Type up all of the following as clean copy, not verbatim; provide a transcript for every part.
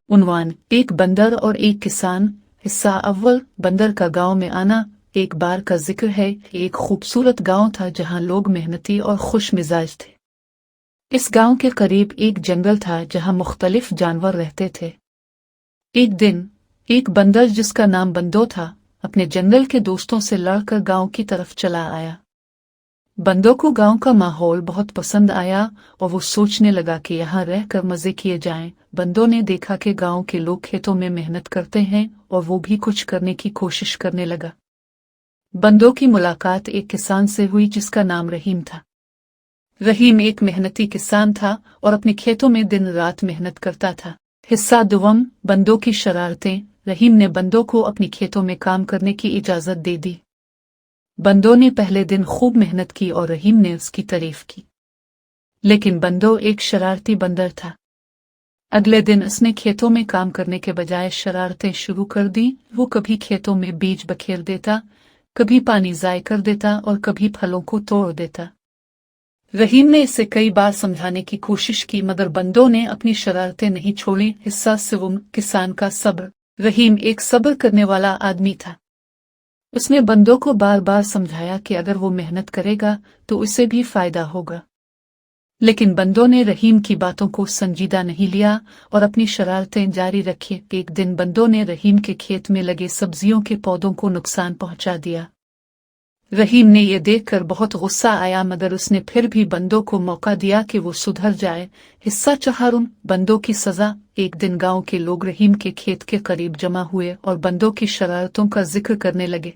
उन्वान, एक बंदर और एक किसान। हिस्सा अव्वल, बंदर का गांव में आना। एक बार का जिक्र है, एक खूबसूरत गांव था जहां लोग मेहनती और खुश मिजाज थे। इस गांव के करीब एक जंगल था जहां मुख्तलिफ जानवर रहते थे। एक दिन एक बंदर जिसका नाम बंदो था, अपने जंगल के दोस्तों से लड़कर गांव की तरफ चला आया। बंदो को गांव का माहौल बहुत पसंद आया और वो सोचने लगा कि यहाँ रहकर मजे किए जाएं। बंदो ने देखा कि गांव के लोग खेतों में मेहनत करते हैं और वो भी कुछ करने की कोशिश करने लगा। बंदो की मुलाकात एक किसान से हुई जिसका नाम रहीम था। रहीम एक मेहनती किसान था और अपने खेतों में दिन रात मेहनत करता था। हिस्सा दुवम, बंदो की शरारतें। रहीम ने बंदो को अपनी खेतों में काम करने की इजाजत दे दी। बंदो ने पहले दिन खूब मेहनत की और रहीम ने उसकी तारीफ की, लेकिन बंदो एक शरारती बंदर था। अगले दिन उसने खेतों में काम करने के बजाय शरारतें शुरू कर दी। वो कभी खेतों में बीज बखेर देता, कभी पानी ज़ाय कर देता और कभी फलों को तोड़ देता। रहीम ने इसे कई बार समझाने की कोशिश की, मगर बंदो ने अपनी शरारतें नहीं छोड़ी। हिस्सा सिवम, किसान का सब्र। रहीम एक सब्र करने वाला आदमी था। उसने बंदो को बार बार समझाया कि अगर वो मेहनत करेगा तो उसे भी फायदा होगा, लेकिन बंदो ने रहीम की बातों को संजीदा नहीं लिया और अपनी शरारतें जारी रखी। एक दिन बंदो ने रहीम के खेत में लगे सब्जियों के पौधों को नुकसान पहुंचा दिया। रहीम ने यह देखकर बहुत गुस्सा आया, मगर उसने फिर भी बंदो को मौका दिया कि वो सुधर जाए। हिस्सा चहारुम, बंदो की सजा। एक दिन गांव के लोग रहीम के खेत के करीब जमा हुए और बंदो की शरारतों का जिक्र करने लगे।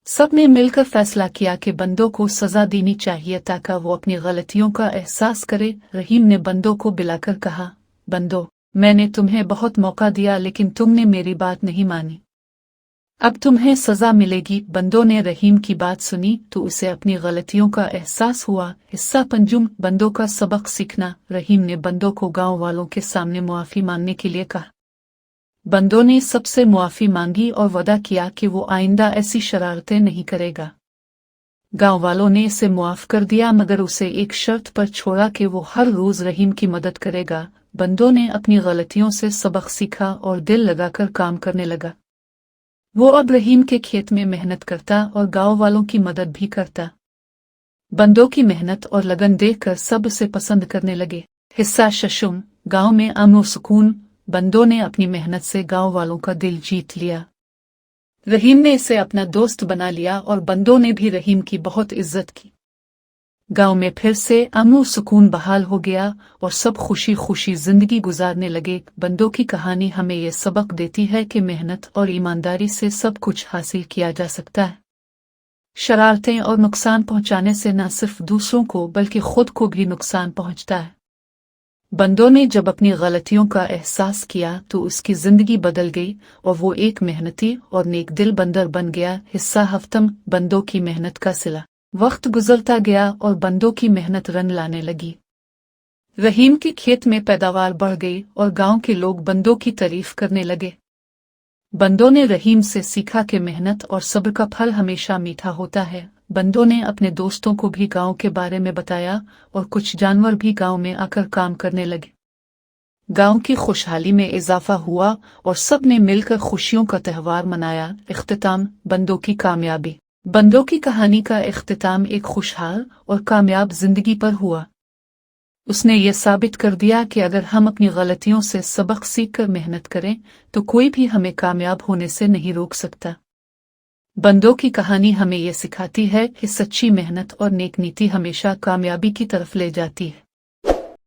सब ने मिलकर फैसला किया कि बंदो को सजा देनी चाहिए ताकि वो अपनी गलतियों का एहसास करे। रहीम ने बंदो को बुलाकर कहा, बंदो, मैंने तुम्हें बहुत मौका दिया लेकिन तुमने मेरी बात नहीं मानी। अब तुम्हें सजा मिलेगी। बंदो ने रहीम की बात सुनी तो उसे अपनी गलतियों का एहसास हुआ। हिस्सा पंजुम, बंदो का सबक सीखना। रहीम ने बंदो को गांव वालों के सामने मुआफी मांगने के लिए कहा। बंदो ने सबसे मुआफी मांगी और वादा किया कि वो आइंदा ऐसी शरारतें नहीं करेगा। गांव वालों ने इसे मुआफ कर दिया, मगर उसे एक शर्त पर छोड़ा कि वो हर रोज रहीम की मदद करेगा। बंदो ने अपनी गलतियों से सबक सीखा और दिल लगाकर काम करने लगा। वो अब रहीम के खेत में मेहनत करता और गांव वालों की मदद भी करता। बंदो की मेहनत और लगन देखकर सब उसे पसंद करने लगे। हिस्सा शशुम, गांव में अमन सुकून। बंदो ने अपनी मेहनत से गांव वालों का दिल जीत लिया। रहीम ने इसे अपना दोस्त बना लिया और बंदो ने भी रहीम की बहुत इज्जत की। गांव में फिर से अमन सुकून बहाल हो गया और सब खुशी खुशी जिंदगी गुजारने लगे। बंदो की कहानी हमें यह सबक देती है कि मेहनत और ईमानदारी से सब कुछ हासिल किया जा सकता है। शरारतें और नुकसान पहुंचाने से न सिर्फ दूसरों को बल्कि खुद को भी नुकसान पहुंचता है। बंदो ने जब अपनी गलतियों का एहसास किया तो उसकी जिंदगी बदल गई और वो एक मेहनती और नेक दिल बंदर बन गया। हिस्सा हफ्तम, बंदो की मेहनत का सिला। वक्त गुजरता गया और बंदो की मेहनत रंग लाने लगी। रहीम के खेत में पैदावार बढ़ गई और गांव के लोग बंदो की तारीफ करने लगे। बंदो ने रहीम से सीखा कि मेहनत और सब्र का फल हमेशा मीठा होता है। बंदो ने अपने दोस्तों को भी गांव के बारे में बताया और कुछ जानवर भी गांव में आकर काम करने लगे। गांव की खुशहाली में इजाफा हुआ और सब ने मिलकर खुशियों का त्यौहार मनाया। इख्तिताम, बंदो की कामयाबी। बंदो की कहानी का इख्तिताम एक खुशहाल और कामयाब जिंदगी पर हुआ। उसने ये साबित कर दिया कि अगर हम अपनी गलतियों से सबक सीखकर मेहनत करें तो कोई भी हमें कामयाब होने से नहीं रोक सकता। बंदो की कहानी हमें यह सिखाती है कि सच्ची मेहनत और नेक नीति हमेशा कामयाबी की तरफ ले जाती है।